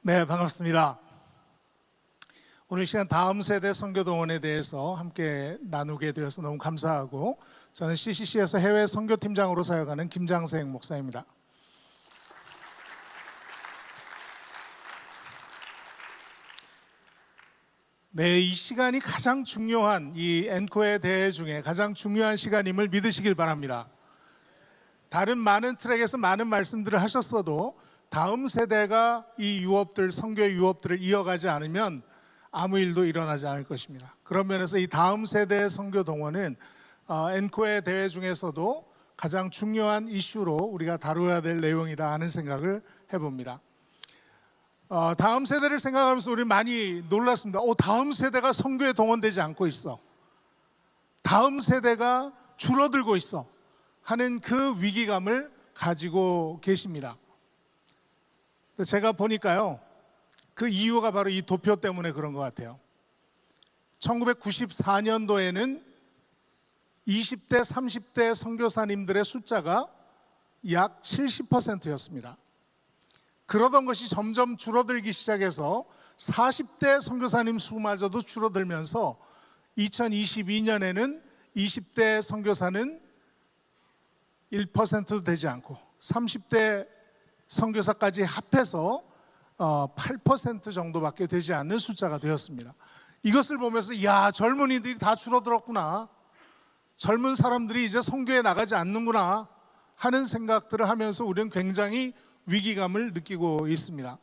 네, 반갑습니다. 오늘 시간 다음 세대 선교동원에 대해서 함께 나누게 되어서 너무 감사하고, 저는 CCC에서 해외 선교팀장으로 사역하는 김장생 목사입니다. 네, 이 시간이 가장 중요한, 이 앵커의 대회 중에 가장 중요한 시간임을 믿으시길 바랍니다. 다른 많은 트랙에서 많은 말씀들을 하셨어도 다음 세대가 이 유업들, 선교의 유업들을 이어가지 않으면 아무 일도 일어나지 않을 것입니다. 그런 면에서 이 다음 세대의 선교 동원은 앵커의 대회 중에서도 가장 중요한 이슈로 우리가 다루어야 될 내용이다 하는 생각을 해봅니다. 다음 세대를 생각하면서 우리 많이 놀랐습니다. 다음 세대가 선교에 동원되지 않고 있어. 다음 세대가 줄어들고 있어. 하는 그 위기감을 가지고 계십니다. 제가 보니까요, 그 이유가 바로 이 도표 때문에 그런 것 같아요. 1994년도에는 20대, 30대 선교사님들의 숫자가 약 70%였습니다. 그러던 것이 점점 줄어들기 시작해서 40대 선교사님 수마저도 줄어들면서 2022년에는 20대 선교사는 1%도 되지 않고 30대 선교사까지 합해서 8% 정도밖에 되지 않는 숫자가 되었습니다. 이것을 보면서 야, 젊은이들이 다 줄어들었구나, 젊은 사람들이 이제 선교에 나가지 않는구나 하는 생각들을 하면서 우리는 굉장히 위기감을 느끼고 있습니다.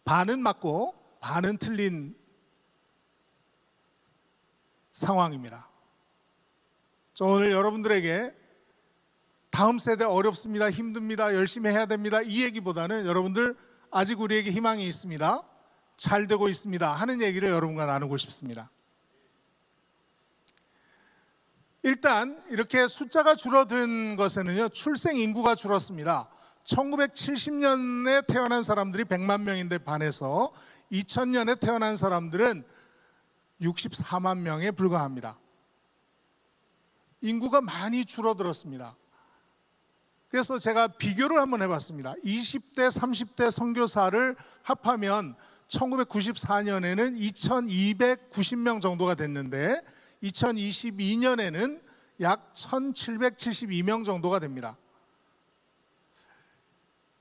반은 맞고 반은 틀린 상황입니다. 저 오늘 여러분들에게 다음 세대 어렵습니다, 힘듭니다, 열심히 해야 됩니다, 이 얘기보다는 여러분들 아직 우리에게 희망이 있습니다, 잘 되고 있습니다 하는 얘기를 여러분과 나누고 싶습니다. 일단 이렇게 숫자가 줄어든 것에는요, 출생 인구가 줄었습니다. 1970년에 태어난 사람들이 100만 명인데 반해서 2000년에 태어난 사람들은 64만 명에 불과합니다. 인구가 많이 줄어들었습니다. 그래서 제가 비교를 한번 해봤습니다. 20대, 30대 선교사를 합하면 1994년에는 2290명 정도가 됐는데 2022년에는 약 1772명 정도가 됩니다.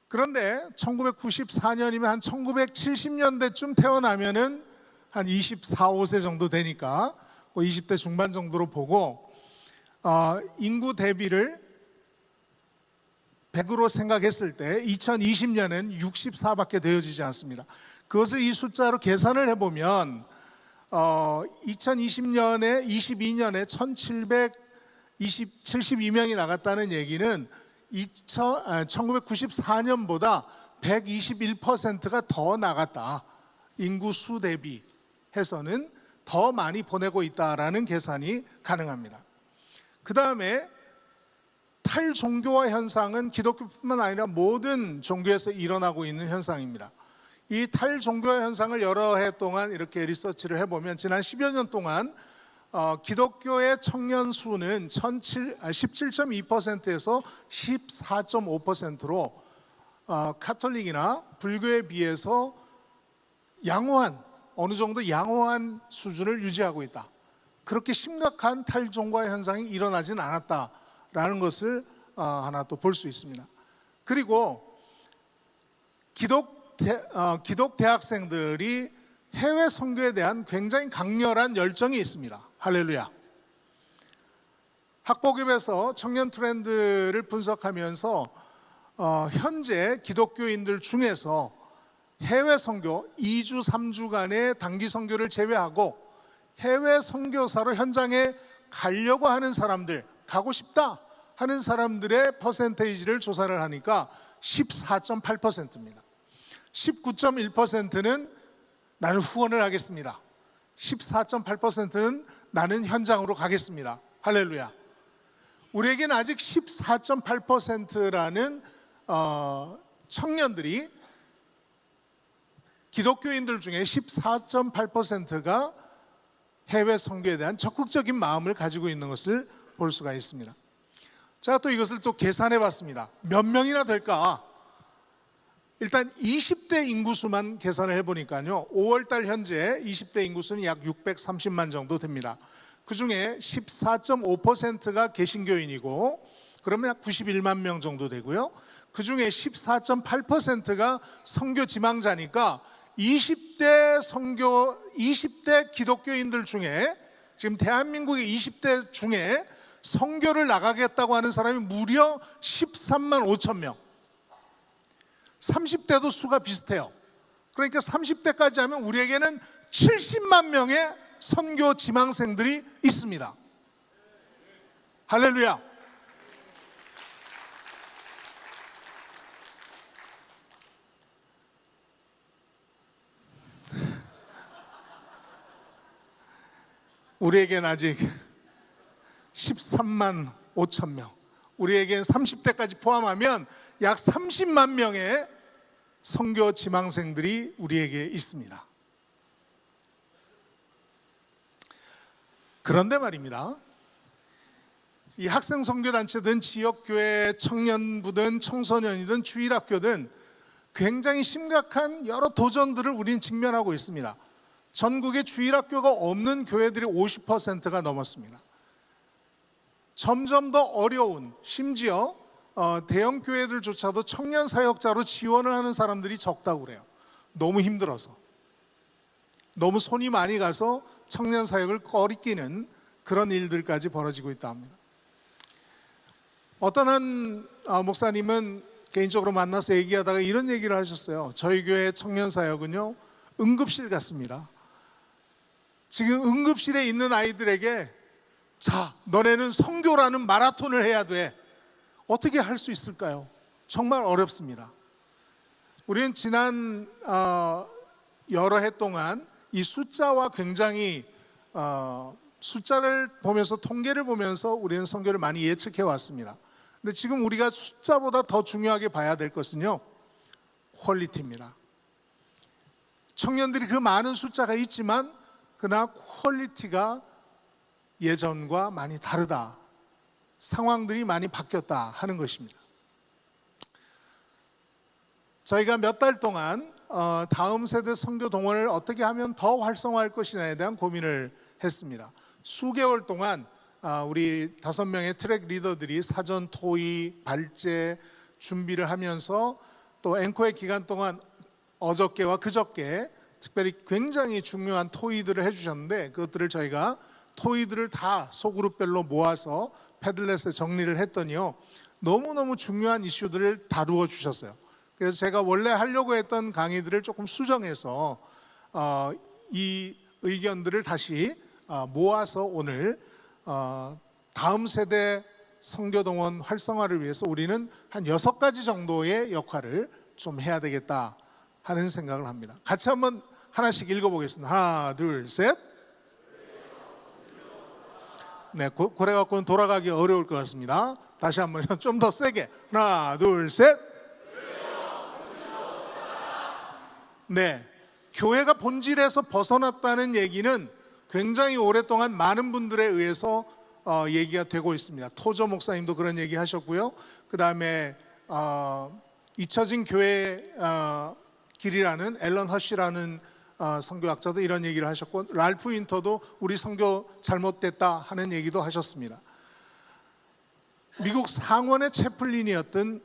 그런데 1994년이면 한 1970년대쯤 태어나면은 한 24, 5세 정도 되니까 20대 중반 정도로 보고 인구 대비를 100으로 생각했을 때 2020년엔 64밖에 되어지지 않습니다. 그것을 이 숫자로 계산을 해보면 2020년에 22년에 1772명이 나갔다는 얘기는 1994년보다 121%가 더 나갔다. 인구 수 대비 해서는 더 많이 보내고 있다라는 계산이 가능합니다. 그 다음에 탈종교화 현상은 기독교뿐만 아니라 모든 종교에서 일어나고 있는 현상입니다. 이 탈종교화 현상을 여러 해 동안 이렇게 리서치를 해보면 지난 10여 년 동안 기독교의 청년 수는 17.2%에서 14.5%로 카톨릭이나 불교에 비해서 양호한, 어느 정도 양호한 수준을 유지하고 있다. 그렇게 심각한 탈종교화 현상이 일어나진 않았다라는 것을 하나 또 볼 수 있습니다. 그리고 기독 대학생들이 해외 선교에 대한 굉장히 강렬한 열정이 있습니다. 할렐루야. 학보급에서 청년 트렌드를 분석하면서 현재 기독교인들 중에서 해외 선교 2주, 3주간의 단기 선교를 제외하고 해외 선교사로 현장에 가려고 하는 사람들, 가고 싶다 하는 사람들의 퍼센테이지를 조사를 하니까 14.8%입니다. 19.1%는 나는 후원을 하겠습니다. 14.8%는 나는 현장으로 가겠습니다. 할렐루야. 우리에게는 아직 14.8%라는 청년들이, 기독교인들 중에 14.8%가 해외 선교에 대한 적극적인 마음을 가지고 있는 것을 볼 수가 있습니다. 제가 또 이것을 또 계산해 봤습니다. 몇 명이나 될까? 일단 20대 인구수만 계산을 해보니까요, 5월달 현재 20대 인구수는 약 630만 정도 됩니다. 그 중에 14.5%가 개신교인이고, 그러면 약 91만 명 정도 되고요. 그 중에 14.8%가 선교 지망자니까 20대 기독교인들 중에, 지금 대한민국의 20대 중에 선교를 나가겠다고 하는 사람이 무려 13만 5천 명. 30대도 수가 비슷해요. 그러니까 30대까지 하면 우리에게는 70만 명의 선교 지망생들이 있습니다. 할렐루야. 우리에게는 아직 13만 5천 명, 우리에게는 30대까지 포함하면 약 30만 명의 선교 지망생들이 우리에게 있습니다. 그런데 말입니다, 이 학생 선교단체든 지역교회 청년부든 청소년이든 주일학교든 굉장히 심각한 여러 도전들을 우리는 직면하고 있습니다. 전국에 주일학교가 없는 교회들이 50%가 넘었습니다. 점점 더 어려운, 심지어 대형 교회들조차도 청년 사역자로 지원을 하는 사람들이 적다고 그래요. 너무 힘들어서, 너무 손이 많이 가서 청년 사역을 꺼리끼는 그런 일들까지 벌어지고 있다 합니다. 어떤 한 목사님은 개인적으로 만나서 얘기하다가 이런 얘기를 하셨어요. 저희 교회 청년 사역은요, 응급실 같습니다. 지금 응급실에 있는 아이들에게, 자, 너네는 선교라는 마라톤을 해야 돼. 어떻게 할 수 있을까요? 정말 어렵습니다. 우리는 지난 여러 해 동안 이 숫자와 굉장히 숫자를 보면서, 통계를 보면서 우리는 선교를 많이 예측해 왔습니다. 근데 지금 우리가 숫자보다 더 중요하게 봐야 될 것은요, 퀄리티입니다. 청년들이 그 많은 숫자가 있지만 그러나 퀄리티가 예전과 많이 다르다, 상황들이 많이 바뀌었다 하는 것입니다. 저희가 몇 달 동안 다음 세대 선교 동원을 어떻게 하면 더 활성화할 것이냐에 대한 고민을 했습니다. 수개월 동안 우리 5명의 트랙 리더들이 사전 토의, 발제 준비를 하면서, 또 앵커의 기간 동안 어저께와 그저께 특별히 굉장히 중요한 토의들을 해주셨는데, 그것들을 저희가 토의들을 다 소그룹별로 모아서 패들렛에 정리를 했더니요, 너무너무 중요한 이슈들을 다루어 주셨어요. 그래서 제가 원래 하려고 했던 강의들을 조금 수정해서 이 의견들을 다시 모아서 오늘 다음 세대 선교동원 활성화를 위해서 우리는 한 6가지 정도의 역할을 좀 해야 되겠다 하는 생각을 합니다. 같이 한번 하나씩 읽어보겠습니다. 하나, 둘, 셋. 네, 고래 갖고는 돌아가기 어려울 것 같습니다. 다시 한번 좀 더 세게. 하나, 둘, 셋. 네, 교회가 본질에서 벗어났다는 얘기는 굉장히 오랫동안 많은 분들에 의해서 얘기가 되고 있습니다. 토저 목사님도 그런 얘기 하셨고요. 그 다음에 잊혀진 교회의 길이라는 앨런 허쉬라는 선교학자도 이런 얘기를 하셨고, 랄프 윈터도 우리 선교 잘못됐다 하는 얘기도 하셨습니다. 미국 상원의 채플린이었던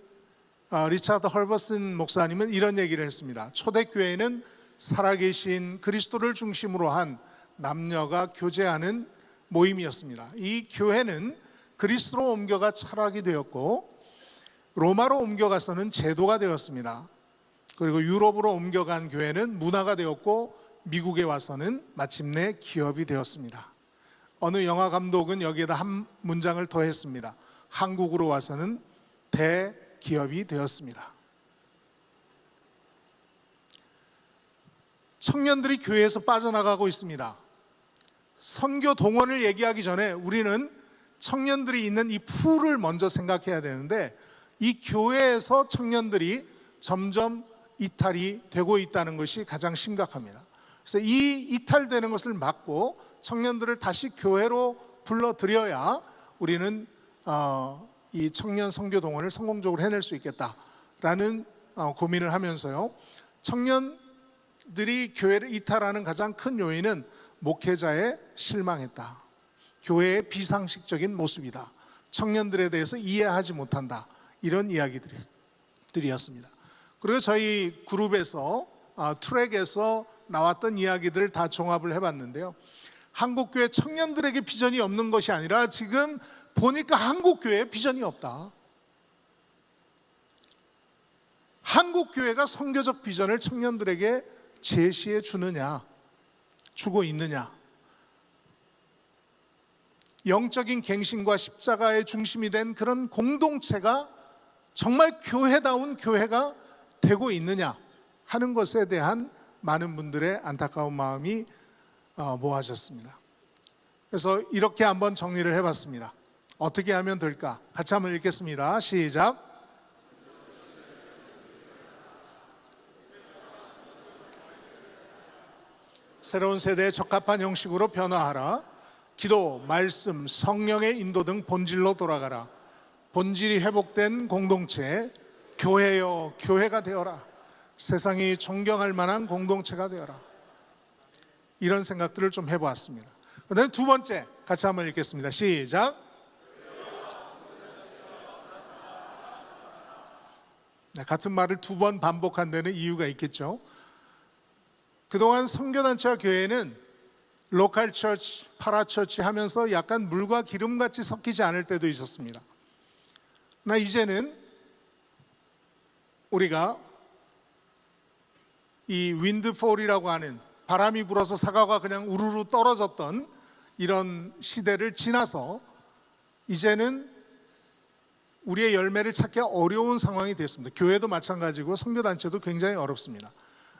리차드 헐버슨 목사님은 이런 얘기를 했습니다. 초대교회는 살아계신 그리스도를 중심으로 한 남녀가 교제하는 모임이었습니다. 이 교회는 그리스도로 옮겨가 철학이 되었고, 로마로 옮겨가서는 제도가 되었습니다. 그리고 유럽으로 옮겨간 교회는 문화가 되었고, 미국에 와서는 마침내 기업이 되었습니다. 어느 영화 감독은 여기에다 한 문장을 더했습니다. 한국으로 와서는 대기업이 되었습니다. 청년들이 교회에서 빠져나가고 있습니다. 선교 동원을 얘기하기 전에 우리는 청년들이 있는 이 풀을 먼저 생각해야 되는데, 이 교회에서 청년들이 점점 이탈이 되고 있다는 것이 가장 심각합니다. 그래서 이 이탈되는 것을 막고 청년들을 다시 교회로 불러들여야 우리는 이 청년 선교 동원을 성공적으로 해낼 수 있겠다라는 고민을 하면서요. 청년들이 교회를 이탈하는 가장 큰 요인은 목회자에 실망했다. 교회의 비상식적인 모습이다. 청년들에 대해서 이해하지 못한다. 이런 이야기들이었습니다. 그리고 저희 그룹에서 트랙에서 나왔던 이야기들을 다 종합을 해봤는데요. 한국교회 청년들에게 비전이 없는 것이 아니라 지금 보니까 한국교회에 비전이 없다. 한국교회가 선교적 비전을 청년들에게 제시해 주느냐, 주고 있느냐. 영적인 갱신과 십자가의 중심이 된 그런 공동체가 정말 교회다운 교회가 되고 있느냐 하는 것에 대한 많은 분들의 안타까운 마음이 모아졌습니다. 그래서 이렇게 한번 정리를 해봤습니다. 어떻게 하면 될까? 같이 한번 읽겠습니다. 시작. 새로운 세대에 적합한 형식으로 변화하라. 기도, 말씀, 성령의 인도 등 본질로 돌아가라. 본질이 회복된 공동체, 교회여 교회가 되어라. 세상이 존경할 만한 공동체가 되어라. 이런 생각들을 좀 해보았습니다. 그 다음에 두 번째 같이 한번 읽겠습니다. 시작. 네, 같은 말을 두 번 반복한 데는 이유가 있겠죠. 그동안 선교단체와 교회는 로컬 처치, 파라처치 하면서 약간 물과 기름같이 섞이지 않을 때도 있었습니다. 그러나 이제는 우리가 이 윈드폴이라고 하는 바람이 불어서 사과가 그냥 우르르 떨어졌던 이런 시대를 지나서 이제는 우리의 열매를 찾기 어려운 상황이 됐습니다. 교회도 마찬가지고 선교단체도 굉장히 어렵습니다.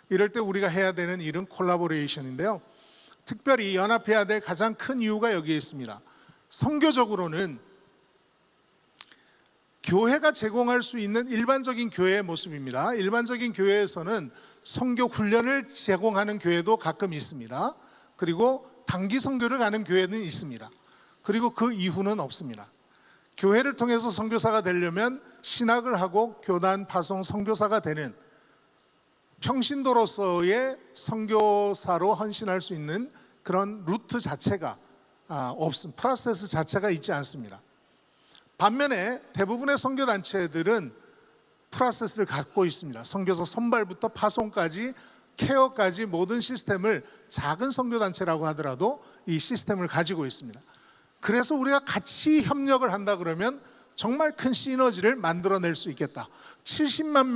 이럴 때 우리가 해야 되는 일은 콜라보레이션인데요. 특별히 연합해야 될 가장 큰 이유가 여기에 있습니다. 선교적으로는 교회가 제공할 수 있는 일반적인 교회의 모습입니다. 일반적인 교회에서는 선교 훈련을 제공하는 교회도 가끔 있습니다. 그리고 단기 선교를 가는 교회는 있습니다. 그리고 그 이후는 없습니다. 교회를 통해서 선교사가 되려면 신학을 하고 교단, 파송, 선교사가 되는 평신도로서의 선교사로 헌신할 수 있는 그런 루트 자체가 없습니다. 프로세스 자체가 있지 않습니다. 반면에 대부분의 선교단체들은 프로세스를 갖고 있습니다. 선교사 선발부터 파송까지 케어까지 모든 시스템을 작은 선교단체라고 하더라도 이 시스템을 가지고 있습니다. 그래서 우리가 같이 협력을 한다 그러면 정말 큰 시너지를 만들어낼 수 있겠다. 30만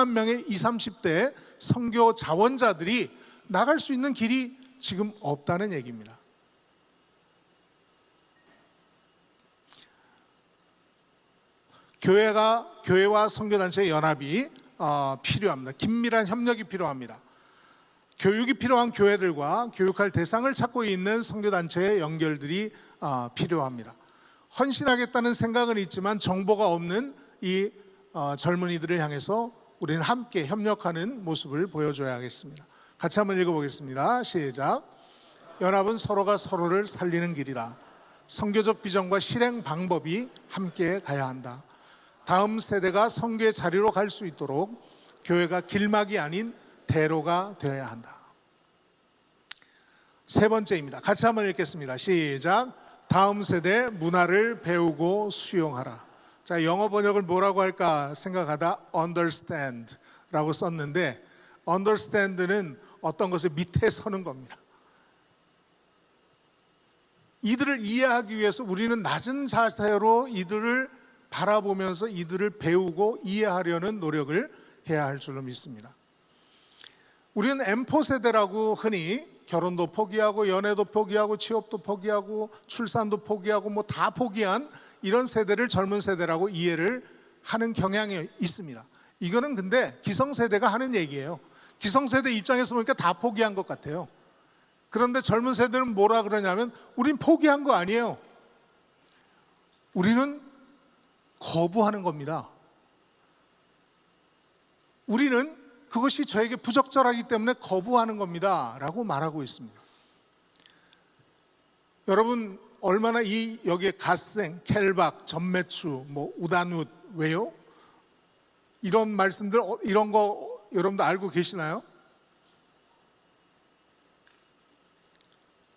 명의 20, 30대 선교 자원자들이 나갈 수 있는 길이 지금 없다는 얘기입니다. 교회와 선교단체의 연합이 필요합니다. 긴밀한 협력이 필요합니다. 교육이 필요한 교회들과 교육할 대상을 찾고 있는 선교단체의 연결들이 필요합니다. 헌신하겠다는 생각은 있지만 정보가 없는 이 젊은이들을 향해서 우리는 함께 협력하는 모습을 보여줘야겠습니다. 같이 한번 읽어보겠습니다. 시작. 연합은 서로가 서로를 살리는 길이다. 선교적 비전과 실행 방법이 함께 가야 한다. 다음 세대가 선교의 자리로 갈 수 있도록 교회가 길막이 아닌 대로가 되어야 한다. 세 번째입니다. 같이 한번 읽겠습니다. 시작. 다음 세대 문화를 배우고 수용하라. 자, 영어 번역을 뭐라고 할까 생각하다 understand라고 썼는데 understand는 어떤 것을 밑에 서는 겁니다. 이들을 이해하기 위해서 우리는 낮은 자세로 이들을 바라보면서 이들을 배우고 이해하려는 노력을 해야 할 줄로 믿습니다. 우리는 M4 세대라고 흔히 결혼도 포기하고 연애도 포기하고 취업도 포기하고 출산도 포기하고 뭐 다 포기한 이런 세대를 젊은 세대라고 이해를 하는 경향이 있습니다. 이거는 근데 기성세대가 하는 얘기예요. 기성세대 입장에서 보니까 다 포기한 것 같아요. 그런데 젊은 세대는 뭐라 그러냐면 우린 포기한 거 아니에요. 우리는 거부하는 겁니다. 우리는 그것이 저에게 부적절하기 때문에 거부하는 겁니다 라고 말하고 있습니다. 여러분 얼마나 여기에 갓생, 켈박, 전매추, 우다누 왜요? 이런 말씀들, 이런 거 여러분도 알고 계시나요?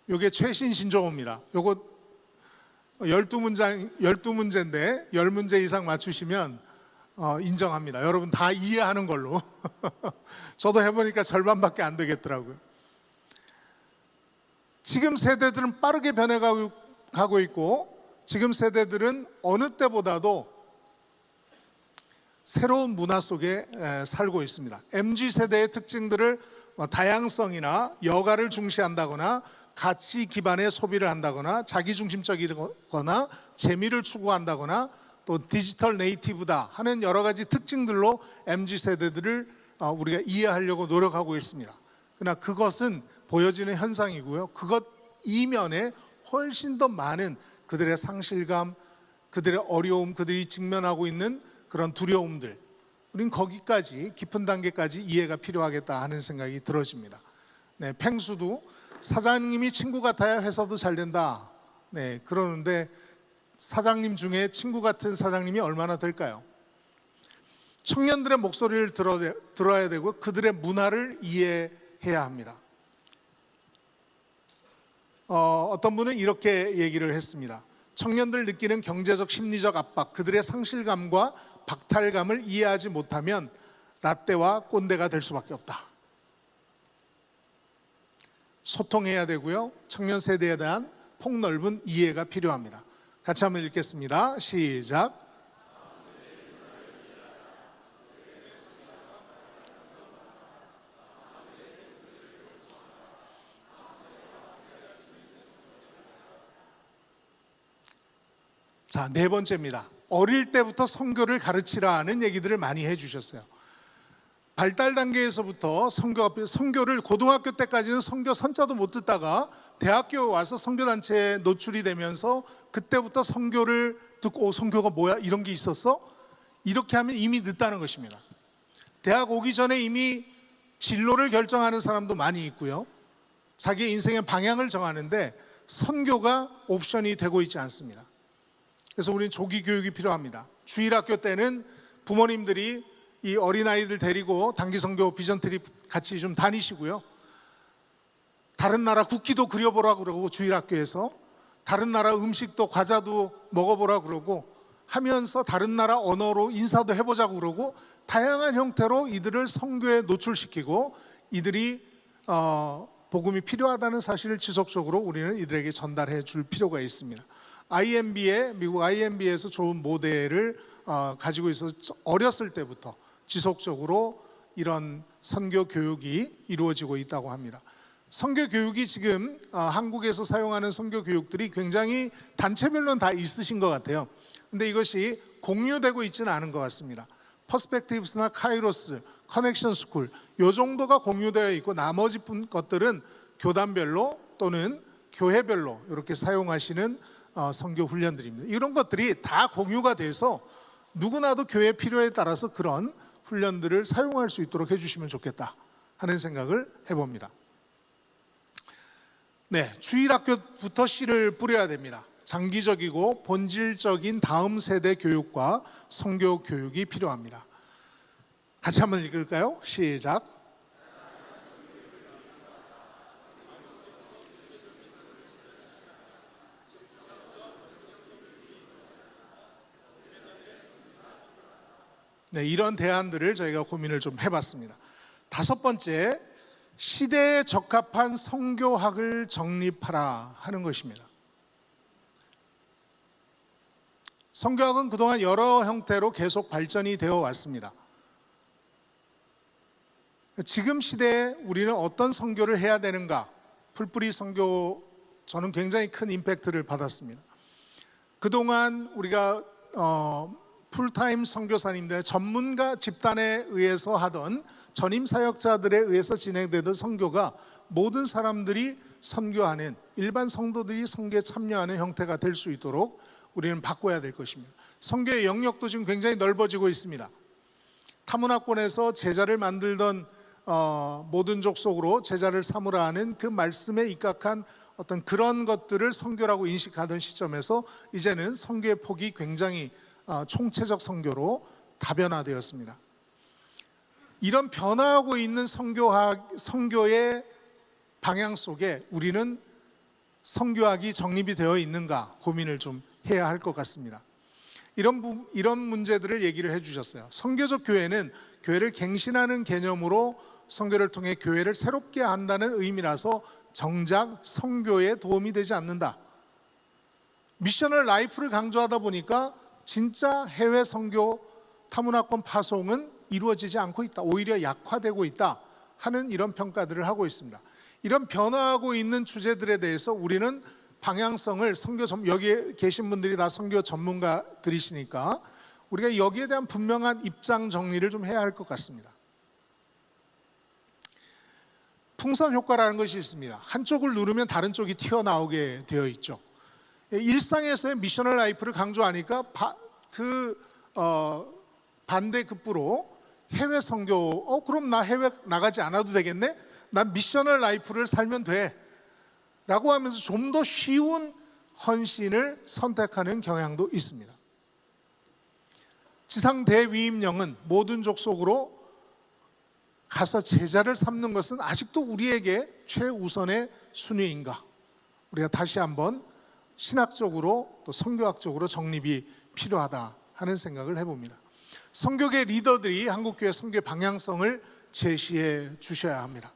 요게 최신 신조어입니다. 요거 12문제인데 10문제 이상 맞추시면 인정합니다. 여러분 다 이해하는 걸로. 저도 해보니까 절반밖에 안 되겠더라고요. 지금 세대들은 빠르게 변해가고 있고, 지금 세대들은 어느 때보다도 새로운 문화 속에 살고 있습니다. MZ세대의 특징들을 다양성이나 여가를 중시한다거나 가치 기반의 소비를 한다거나 자기중심적이거나 재미를 추구한다거나 또 디지털 네이티브다 하는 여러 가지 특징들로 MZ세대들을 우리가 이해하려고 노력하고 있습니다. 그러나 그것은 보여지는 현상이고요. 그것 이면에 훨씬 더 많은 그들의 상실감, 그들의 어려움, 그들이 직면하고 있는 그런 두려움들, 우린 거기까지 깊은 단계까지 이해가 필요하겠다 하는 생각이 들어집니다. 네, 펭수도 사장님이 친구 같아야 회사도 잘 된다. 네, 그러는데 사장님 중에 친구 같은 사장님이 얼마나 될까요? 청년들의 목소리를 들어야 되고 그들의 문화를 이해해야 합니다. 어떤 분은 이렇게 얘기를 했습니다. 청년들 느끼는 경제적 심리적 압박, 그들의 상실감과 박탈감을 이해하지 못하면 라떼와 꼰대가 될 수밖에 없다. 소통해야 되고요. 청년 세대에 대한 폭넓은 이해가 필요합니다. 같이 한번 읽겠습니다. 시작. 자, 네 번째입니다. 어릴 때부터 선교를 가르치라는 얘기들을 많이 해주셨어요. 발달 단계에서부터 선교를 고등학교 때까지는 선교 선자도 못 듣다가 대학교에 와서 선교단체에 노출이 되면서 그때부터 선교를 듣고 선교가 뭐야? 이런 게 있었어? 이렇게 하면 이미 늦다는 것입니다. 대학 오기 전에 이미 진로를 결정하는 사람도 많이 있고요. 자기 인생의 방향을 정하는데 선교가 옵션이 되고 있지 않습니다. 그래서 우리는 조기 교육이 필요합니다. 주일학교 때는 부모님들이 이 어린아이들 데리고 단기선교 비전트립 같이 좀 다니시고요. 다른 나라 국기도 그려보라고 그러고 주일학교에서 다른 나라 음식도 과자도 먹어보라고 그러고 하면서 다른 나라 언어로 인사도 해보자고 그러고 다양한 형태로 이들을 선교에 노출시키고 이들이 복음이 필요하다는 사실을 지속적으로 우리는 이들에게 전달해 줄 필요가 있습니다. 미국 IMB에서 좋은 모델을 가지고 있어서 어렸을 때부터 지속적으로 이런 선교 교육이 이루어지고 있다고 합니다. 선교 교육이 지금 한국에서 사용하는 선교 교육들이 굉장히 단체별로는 다 있으신 것 같아요. 근데 이것이 공유되고 있지는 않은 것 같습니다. 퍼스펙티브스나 카이로스, 커넥션 스쿨 요 정도가 공유되어 있고 나머지 것들은 교단별로 또는 교회별로 이렇게 사용하시는 선교 훈련들입니다. 이런 것들이 다 공유가 돼서 누구나도 교회 필요에 따라서 그런 훈련들을 사용할 수 있도록 해주시면 좋겠다 하는 생각을 해봅니다. 네, 주일학교부터 씨를 뿌려야 됩니다. 장기적이고 본질적인 다음 세대 교육과 선교 교육이 필요합니다. 같이 한번 읽을까요? 시작. 네, 이런 대안들을 저희가 고민을 좀 해봤습니다. 다섯 번째, 시대에 적합한 선교학을 정립하라 하는 것입니다. 선교학은 그동안 여러 형태로 계속 발전이 되어 왔습니다. 지금 시대에 우리는 어떤 선교를 해야 되는가? 풀뿌리 선교, 저는 굉장히 큰 임팩트를 받았습니다. 그동안 우리가 풀타임 선교사님들, 전문가 집단에 의해서 하던 전임 사역자들에 의해서 진행되던 선교가 모든 사람들이 선교하는, 일반 성도들이 선교에 참여하는 형태가 될 수 있도록 우리는 바꿔야 될 것입니다. 선교의 영역도 지금 굉장히 넓어지고 있습니다. 타문화권에서 제자를 만들던 모든 족속으로 제자를 삼으라 하는 그 말씀에 입각한 어떤 그런 것들을 선교라고 인식하던 시점에서 이제는 선교의 폭이 굉장히 총체적 선교로 다변화되었습니다. 이런 변화하고 있는 선교의 방향 속에 우리는 선교학이 정립이 되어 있는가 고민을 좀 해야 할 것 같습니다. 이런 문제들을 얘기를 해주셨어요. 선교적 교회는 교회를 갱신하는 개념으로 선교를 통해 교회를 새롭게 한다는 의미라서 정작 선교에 도움이 되지 않는다. 미셔널 라이프를 강조하다 보니까 진짜 해외 선교 타문화권 파송은 이루어지지 않고 있다. 오히려 약화되고 있다 하는 이런 평가들을 하고 있습니다. 이런 변화하고 있는 주제들에 대해서 우리는 방향성을 여기에 계신 분들이 다 선교 전문가들이시니까 우리가 여기에 대한 분명한 입장 정리를 좀 해야 할 것 같습니다. 풍선 효과라는 것이 있습니다. 한쪽을 누르면 다른 쪽이 튀어나오게 되어 있죠. 일상에서의 미셔널 라이프를 강조하니까 반대급부로 해외 선교, 그럼 나 해외 나가지 않아도 되겠네? 난 미셔널 라이프를 살면 돼 라고 하면서 좀 더 쉬운 헌신을 선택하는 경향도 있습니다. 지상 대위임령은 모든 족속으로 가서 제자를 삼는 것은 아직도 우리에게 최우선의 순위인가? 우리가 다시 한번 신학적으로 또 선교학적으로 정립이 필요하다 하는 생각을 해봅니다. 선교계 리더들이 한국교회 선교 방향성을 제시해 주셔야 합니다.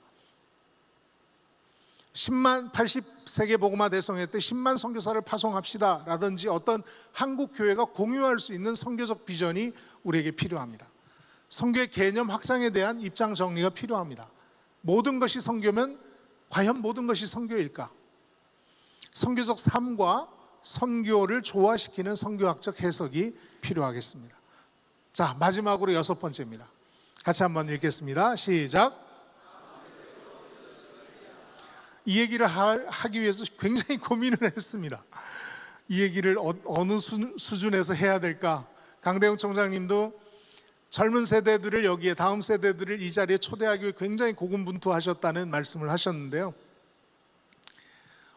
80세계 복음화 대성회 때 10만 선교사를 파송합시다 라든지 어떤 한국교회가 공유할 수 있는 선교적 비전이 우리에게 필요합니다. 선교의 개념 확장에 대한 입장 정리가 필요합니다. 모든 것이 선교면 과연 모든 것이 선교일까? 선교적 삶과 선교를 조화시키는 선교학적 해석이 필요하겠습니다. 자, 마지막으로 6번째입니다. 같이 한번 읽겠습니다. 시작. 이 얘기를 하기 위해서 굉장히 고민을 했습니다. 이 얘기를 어느 수준에서 해야 될까? 강대웅 총장님도 젊은 세대들을 여기에 다음 세대들을 이 자리에 초대하기 위해 굉장히 고군분투하셨다는 말씀을 하셨는데요.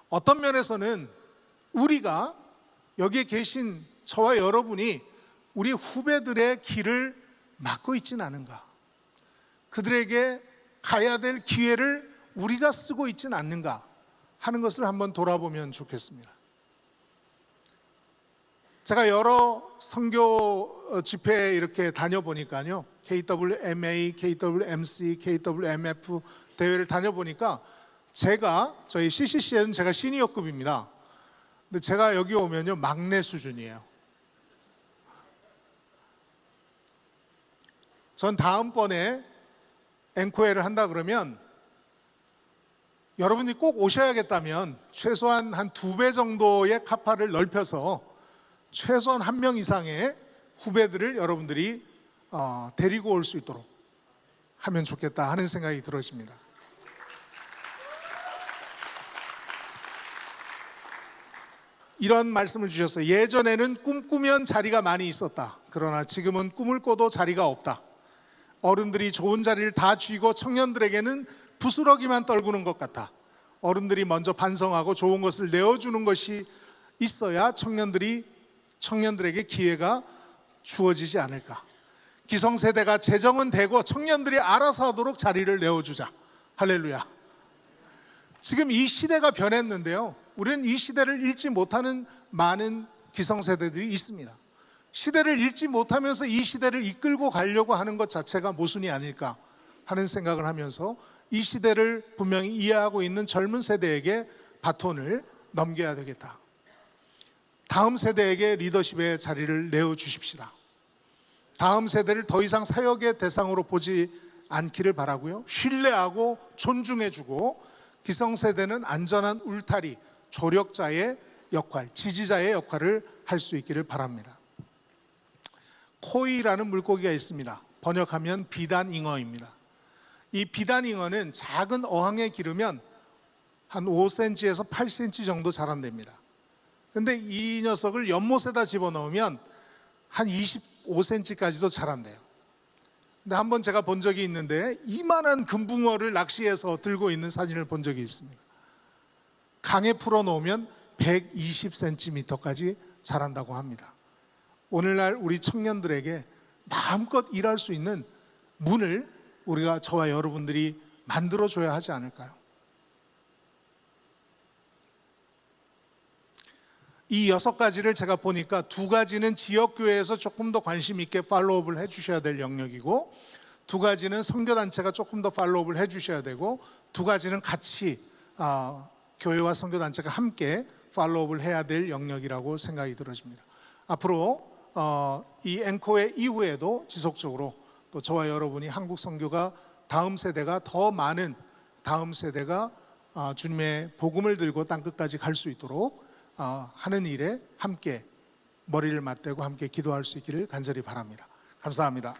어떤 면에서는 우리가 여기에 계신 저와 여러분이 우리 후배들의 길을 막고 있지는 않은가? 그들에게 가야 될 기회를 우리가 쓰고 있지는 않는가 하는 것을 한번 돌아보면 좋겠습니다. 제가 여러 선교 집회에 이렇게 다녀보니까요, KWMA, KWMC, KWMF 대회를 다녀보니까 저희 CCC에는 제가 시니어급입니다. 근데 제가 여기 오면요 막내 수준이에요. 전 다음번에 앵코회를 한다 그러면 여러분이 꼭 오셔야겠다면 최소한 한 2배 정도의 카파를 넓혀서 최소한 1명 이상의 후배들을 여러분들이 데리고 올 수 있도록 하면 좋겠다 하는 생각이 들어집니다. 이런 말씀을 주셨어요. 예전에는 꿈꾸면 자리가 많이 있었다. 그러나 지금은 꿈을 꿔도 자리가 없다. 어른들이 좋은 자리를 다 쥐고 청년들에게는 부스러기만 떨구는 것 같아. 어른들이 먼저 반성하고 좋은 것을 내어주는 것이 있어야 청년들에게 기회가 주어지지 않을까. 기성세대가 재정은 되고 청년들이 알아서 하도록 자리를 내어주자. 할렐루야. 지금 이 시대가 변했는데요, 우리는 이 시대를 읽지 못하는 많은 기성세대들이 있습니다. 시대를 읽지 못하면서 이 시대를 이끌고 가려고 하는 것 자체가 모순이 아닐까 하는 생각을 하면서 이 시대를 분명히 이해하고 있는 젊은 세대에게 바톤을 넘겨야 되겠다. 다음 세대에게 리더십의 자리를 내어주십시다. 다음 세대를 더 이상 사역의 대상으로 보지 않기를 바라고요, 신뢰하고 존중해주고 기성세대는 안전한 울타리, 조력자의 역할, 지지자의 역할을 할 수 있기를 바랍니다. 코이라는 물고기가 있습니다. 번역하면 비단잉어입니다. 이 비단잉어는 작은 어항에 기르면 한 5cm에서 8cm 정도 자란답니다. 근데 이 녀석을 연못에다 집어넣으면 한 25cm까지도 자란대요. 근데 한번 제가 본 적이 있는데 이만한 금붕어를 낚시해서 들고 있는 사진을 본 적이 있습니다. 강에 풀어놓으면 120cm까지 자란다고 합니다. 오늘날 우리 청년들에게 마음껏 일할 수 있는 문을 우리가 저와 여러분들이 만들어줘야 하지 않을까요? 이 6가지를 제가 보니까 2가지는 지역교회에서 조금 더 관심 있게 팔로우업을 해주셔야 될 영역이고, 2가지는 선교단체가 조금 더 팔로우업을 해주셔야 되고, 2가지는 같이 교회와 선교단체가 함께 팔로우업을 해야 될 영역이라고 생각이 들어집니다. 앞으로 이 앵코의 이후에도 지속적으로 또 저와 여러분이 한국 선교가 다음 세대가 더 많은 다음 세대가 주님의 복음을 들고 땅끝까지 갈 수 있도록 하는 일에 함께 머리를 맞대고 함께 기도할 수 있기를 간절히 바랍니다. 감사합니다.